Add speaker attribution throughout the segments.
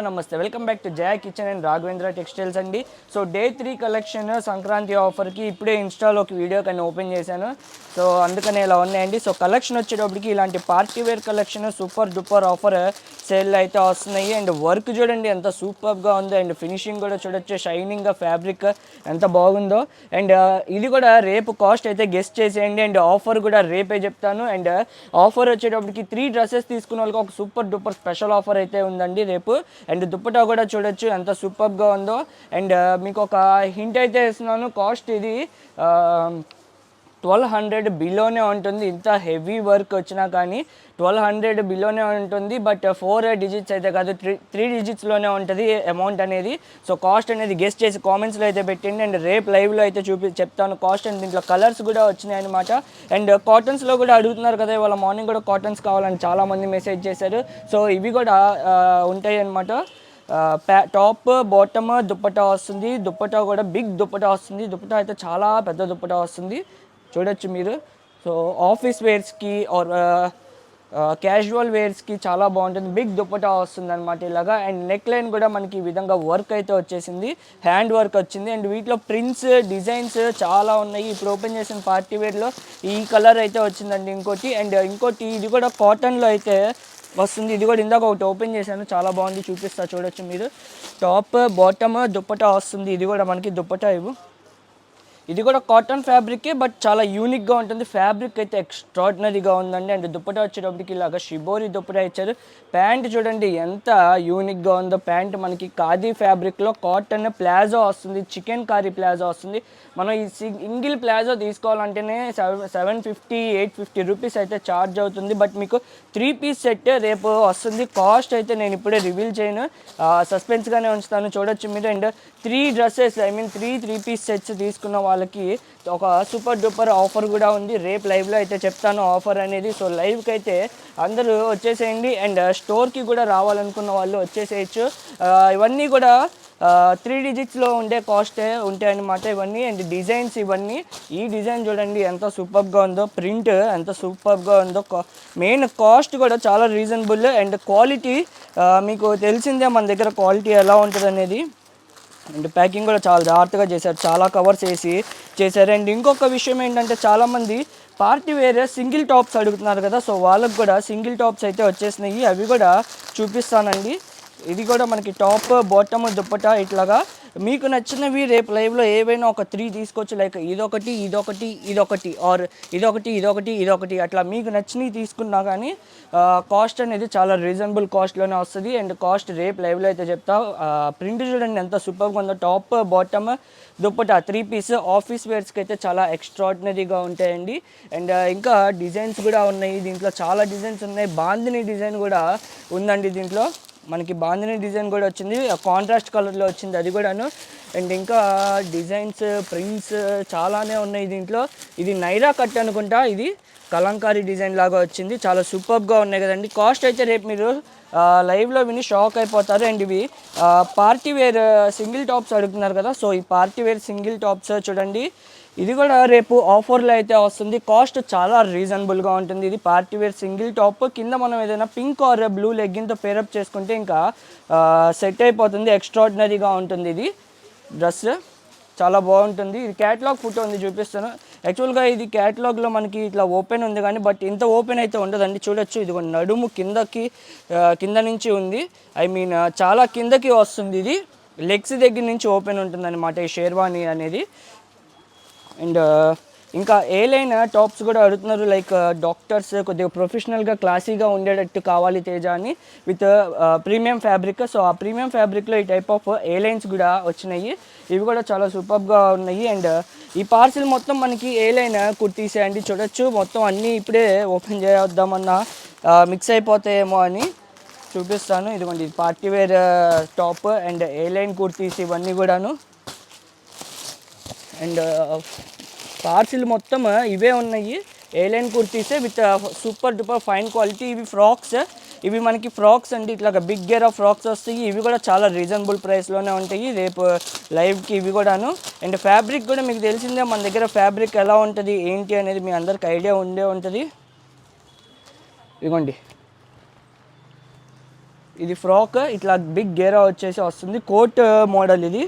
Speaker 1: నమస్తే, welcome back to Jaya kitchen and Raghavendra textiles అండి. So day 3 collection Sankranti ఆఫర్కి ఇప్పుడే ఇన్స్టాలోకి వీడియో కానీ ఓపెన్ చేశాను. సో అందుకనే ఇలా ఉన్నాయండి. సో కలెక్షన్ వచ్చేటప్పటికి ఇలాంటి party wear collection super duper offer sale అయితే వస్తున్నాయి. అండ్ వర్క్ చూడండి ఎంత సూపర్గా ఉందో, అండ్ ఫినిషింగ్ కూడా చూడొచ్చు, షైనింగ్గా ఫ్యాబ్రిక్ ఎంత బాగుందో. అండ్ ఇది కూడా రేపు కాస్ట్ అయితే గెస్ట్ చేసేయండి. అండ్ ఆఫర్ కూడా రేపే చెప్తాను. అండ్ ఆఫర్ వచ్చేటప్పటికి 3 డ్రెస్సెస్ తీసుకున్న వాళ్ళకి ఒక సూపర్ డూపర్ స్పెషల్ ఆఫర్ అయితే ఉందండి రేపు. అండ్ దుప్పటా కూడా చూడొచ్చు ఎంత సూపర్గా ఉందో. అండ్ మీకు ఒక హింట్ అయితే ఇస్తున్నాను, కాస్ట్ ఇది 1200 బిలోనే ఉంటుంది. ఇంత హెవీ వర్క్ వచ్చినా కానీ 1200 బిలోనే ఉంటుంది. బట్ 4 డిజిట్స్ అయితే కాదు, 3 డిజిట్స్లోనే ఉంటుంది అమౌంట్ అనేది. సో కాస్ట్ అనేది గెస్ట్ చేసి కామెంట్స్లో అయితే పెట్టండి. అండ్ రేపు లైవ్లో అయితే చెప్తాను కాస్ట్. అండ్ దీంట్లో కలర్స్ కూడా వచ్చినాయి అనమాట. అండ్ కాటన్స్లో కూడా అడుగుతున్నారు కదా, ఇవాళ మార్నింగ్ కూడా కాటన్స్ కావాలని చాలామంది మెసేజ్ చేశారు. సో ఇవి కూడా ఉంటాయి అనమాట. టాప్ బాటమ్ దుప్పటా వస్తుంది. దుప్పటా కూడా బిగ్ దుప్పటా వస్తుంది. దుప్పటా అయితే చాలా పెద్ద దుప్పటా వస్తుంది, చూడొచ్చు మీరు. సో ఆఫీస్ వేర్స్కి ఆర్ క్యాజువల్ వేర్స్కి చాలా బాగుంటుంది. బిగ్ దుప్పటా వస్తుంది అనమాట ఇలాగా. అండ్ నెక్ లైన్ కూడా మనకి ఈ విధంగా వర్క్ అయితే వచ్చేసింది, హ్యాండ్ వర్క్ వచ్చింది. అండ్ వీటిలో ప్రింట్స్ డిజైన్స్ చాలా ఉన్నాయి. ఇప్పుడు ఓపెన్ చేసిన పార్టీ వేర్లో ఈ కలర్ అయితే వచ్చిందండి ఇంకోటి. అండ్ ఇంకోటి ఇది కూడా కాటన్లో అయితే వస్తుంది. ఇది కూడా ఇందాక ఒకటి ఓపెన్ చేశాను, చాలా బాగుంది, చూపిస్తా చూడొచ్చు మీరు. టాప్ బాటమ్ దుప్పటా వస్తుంది. ఇది కూడా మనకి దుప్పటా ఇది కూడా కాటన్ ఫ్యాబ్రికే, బట్ చాలా యూనిక్గా ఉంటుంది. ఫ్యాబ్రిక్ అయితే ఎక్స్ట్రాడినరీగా ఉందండి. అండ్ దుప్పటా వచ్చేటప్పటికి ఇలాగా షిబోరి దుప్పటా ఇచ్చారు. ప్యాంట్ చూడండి ఎంత యూనిక్గా ఉందో. ప్యాంట్ మనకి ఖాదీ ఫ్యాబ్రిక్లో కాటన్ ప్లాజో వస్తుంది, చికెన్ కారీ ప్లాజో వస్తుంది. మనం ఈ సింగిల్ ప్లాజో తీసుకోవాలంటేనే 750 850 రూపీస్ అయితే ఛార్జ్ అవుతుంది. బట్ మీకు 3 పీస్ సెట్ రేపు వస్తుంది. కాస్ట్ అయితే నేను ఇప్పుడే రివీల్ చేయను, సస్పెన్స్గానే ఉంచుతాను, చూడొచ్చు మీరు. And 3 dresses three piece sets తీసుకున్న వాళ్ళకి ఒక సూపర్ డూపర్ ఆఫర్ కూడా ఉంది. రేపు లైవ్లో అయితే చెప్తాను ఆఫర్ అనేది. సో లైవ్కి అయితే అందరూ వచ్చేసేయండి. అండ్ స్టోర్కి కూడా రావాలనుకున్న వాళ్ళు వచ్చేసేయచ్చు. ఇవన్నీ కూడా 3 డిజిట్స్లో ఉండే కాస్టే ఉంటాయన్నమాట ఇవన్నీ. అండ్ డిజైన్స్ ఇవన్నీ, ఈ డిజైన్ చూడండి ఎంత సూపర్గా ఉందో, ప్రింట్ ఎంత సూపర్గా ఉందో. మెయిన్ కాస్ట్ కూడా చాలా రీజనబుల్. అండ్ క్వాలిటీ మీకు తెలిసిందే మన దగ్గర క్వాలిటీ ఎలా ఉంటుంది అనేది. అండ్ ప్యాకింగ్ కూడా చాలా జాగ్రత్తగా చేశారు, చాలా కవర్స్ వేసి చేశారు. అండ్ ఇంకొక విషయం ఏంటంటే, చాలామంది పార్టీ వేర్ సింగిల్ టాప్స్ అడుగుతున్నారు కదా, సో వాళ్ళకు కూడా సింగిల్ టాప్స్ అయితే వచ్చేసినాయి. అవి కూడా చూపిస్తానండి. ఇది కూడా మనకి టాప్ బాటమ్ దుప్పటా ఇట్లాగా మీకు నచ్చినవి రేపు లైవ్లో ఏవైనా ఒక 3 తీసుకోవచ్చు. లైక్ ఇదొకటి ఇదొకటి ఇదొకటి, ఆర్ ఇదొకటి అట్లా మీకు నచ్చినవి తీసుకున్నా కానీ కాస్ట్ అనేది చాలా రీజనబుల్ కాస్ట్లోనే వస్తుంది. అండ్ కాస్ట్ రేపు లైవ్లో అయితే చెప్తా. ప్రింట్ చూడండి ఎంత సూపర్గా ఉందో. Top bottom dupatta 3 piece office వేర్స్కి అయితే చాలా ఎక్స్ట్రాడినరీగా ఉంటాయండి. అండ్ ఇంకా డిజైన్స్ కూడా ఉన్నాయి దీంట్లో, చాలా డిజైన్స్ ఉన్నాయి. బాందిని డిజైన్ కూడా ఉందండి దీంట్లో. మనకి బాందిని డిజైన్ కూడా వచ్చింది, కాంట్రాస్ట్ కలర్లో వచ్చింది అది కూడాను. అండ్ ఇంకా డిజైన్స్ ప్రింట్స్ చాలానే ఉన్నాయి దీంట్లో. ఇది నైరా కట్ అనుకుంటా, ఇది కలంకారీ డిజైన్ లాగా వచ్చింది, చాలా సూపర్గా ఉన్నాయి కదండి. కాస్ట్ అయితే రేపు మీరు లైవ్లో విని షాక్ అయిపోతారు. అండ్ ఇవి పార్టీ వేర్ సింగిల్ టాప్స్ అడుగుతున్నారు కదా, సో ఈ పార్టీ వేర్ సింగిల్ టాప్స్ చూడండి, ఇది కూడా రేపు ఆఫర్లో అయితే వస్తుంది. కాస్ట్ చాలా రీజనబుల్గా ఉంటుంది. ఇది పార్టీ వేర్ సింగిల్ టాప్, కింద మనం ఏదైనా పింక్ ఆర్ బ్లూ లెగ్గిన్తో పేరప్ చేసుకుంటే ఇంకా సెట్ అయిపోతుంది, ఎక్స్ట్రాడినరీగా ఉంటుంది. ఇది డ్రెస్ చాలా బాగుంటుంది. ఇది క్యాటలాగ్ ఫోటో ఉంది, చూపిస్తాను. యాక్చువల్గా ఇది క్యాటలాగ్లో మనకి ఇట్లా ఓపెన్ ఉంది కానీ, బట్ ఇంత ఓపెన్ అయితే ఉండదండి. చూడొచ్చు ఇది నడుము కింద నుంచి ఉంది, చాలా కిందకి వస్తుంది. ఇది లెగ్స్ దగ్గర నుంచి ఓపెన్ ఉంటుంది అనమాట ఈ షేర్వానీ అనేది. అండ్ ఇంకా ఏ లైన్ టాప్స్ కూడా అడుగుతున్నారు, లైక్ డాక్టర్స్ కొద్దిగా ప్రొఫెషనల్గా క్లాసీగా ఉండేటట్టు కావాలి తేజ అని, విత్ ప్రీమియం ఫ్యాబ్రిక్. సో ఆ ప్రీమియం ఫ్యాబ్రిక్లో ఈ టైప్ ఆఫ్ ఏ లైన్స్ కూడా వచ్చినాయి, ఇవి కూడా చాలా సూపర్గా ఉన్నాయి. అండ్ ఈ పార్సిల్ మొత్తం మనకి ఏ లైన్ కుర్తీసే అండి, చూడొచ్చు. మొత్తం అన్నీ ఇప్పుడే ఓపెన్ చేద్దామన్నా మిక్స్ అయిపోతాయేమో అని చూపిస్తాను. ఇదిగోండి party wear top and A line kurtis ఇవన్నీ కూడాను. అండ్ పార్సిల్ మొత్తం ఇవే ఉన్నాయి, ఏ లైన్ కుర్తీసే with super duper fine quality. ఇవి ఫ్రాక్స్, ఇవి మనకి ఫ్రాక్స్ అండి, ఇట్లా బిగ్ గేర్ ఆఫ్ ఫ్రాక్స్ వస్తాయి. ఇవి కూడా చాలా రీజనబుల్ ప్రైస్లోనే ఉంటాయి రేపు లైవ్కి ఇవి కూడాను. అండ్ ఫ్యాబ్రిక్ కూడా మీకు తెలిసిందే మన దగ్గర ఫ్యాబ్రిక్ ఎలా ఉంటుంది ఏంటి అనేది మీ అందరికి ఐడియా ఉండే ఉంటుంది. ఇదిగోండి ఇది ఫ్రాక్ ఇట్లా బిగ్ గేరా వచ్చేసి వస్తుంది. కోట్ మోడల్ ఇది,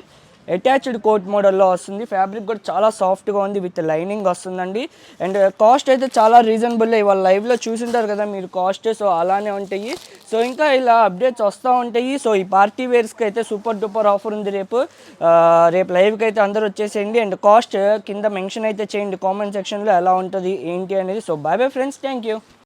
Speaker 1: అటాచ్డ్ కోట్ మోడల్లో వస్తుంది. ఫ్యాబ్రిక్ కూడా చాలా సాఫ్ట్గా ఉంది, విత్ లైనింగ్ వస్తుందండి. అండ్ కాస్ట్ అయితే చాలా రీజనబుల్. ఇవాళ లైవ్లో చూసింటారు కదా మీరు కాస్ట్, సో అలానే ఉంటాయి. సో ఇంకా ఇలా అప్డేట్స్ వస్తూ ఉంటాయి. సో ఈ పార్టీ వేర్స్కి అయితే సూపర్ డూపర్ ఆఫర్ ఉంది రేపు. లైవ్కి అయితే అందరూ వచ్చేసేయండి. అండ్ కాస్ట్ కింద మెన్షన్ అయితే చేయండి కామెంట్ సెక్షన్లో ఎలా ఉంటుంది ఏంటి అనేది. So bye bye friends, thank you.